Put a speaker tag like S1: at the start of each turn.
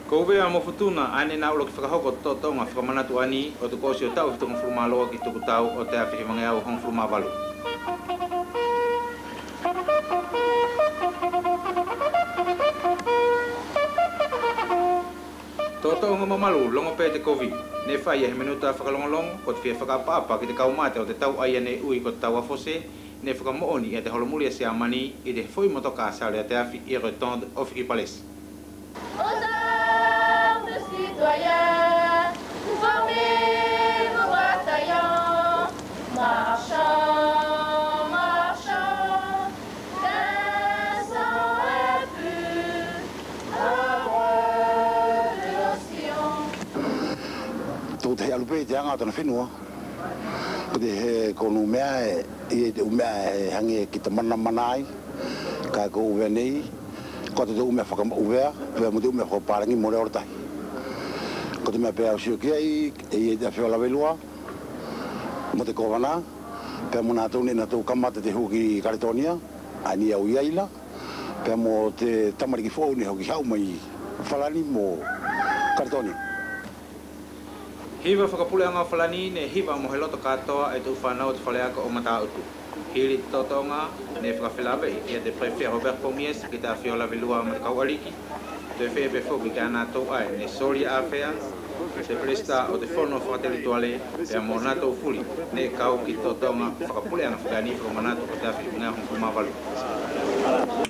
S1: Ko vea mo futuna ane na ulo ki whakahoko totonga whakamanatu ani o te kosi o tau hitonga whuruma loa ki tuku tau o te awhi mange au hong whuruma walu. Totonga mamalu longo pe te Covid ne whai he minuta whakalongolongo ko te whia whakapapa ki te kaumate o te tau aia ne ui ko te tau afose ne whakamooni e te holomulia se amani i te whui motoka sale a te awhi i retond of i palesi.
S2: Citoyens, formez vos bataillons, marchons, marchons, d'un sang impur, heureux de l'océan.
S3: Tout est alloué, tiens, on a fait nous. Ko no mea e te umea hangi ki te mana manai ka ko uwe nei ko te umea whakama uwea pe mo te umea whakaparangi mo reo tahi ko te mea pēr au siukia i e te awhio lawelua mo te kowana pe mo nā tūne nā tū kamata te huki Karitonia ani au iaila pe mo te tamariki fōu ne hoki hau mai whalani mo Karitonia.
S1: Hiwa whakapuleanga whalani ne hiwa mo he loto katoa e tu whanau te whaleaka o mata utu. Hiri totonga ne whakawhilawe i a te prefia Robert Pomies ki ta whiola vilua ma te kauariki. Te whepe whoki ka ana tau ai ne Soria Afea, te presta o te whono whakatelituale e a mo nato fuli ne kau ki totonga whakapuleanga whakani o manato o te awhi ngā hongkuma walu.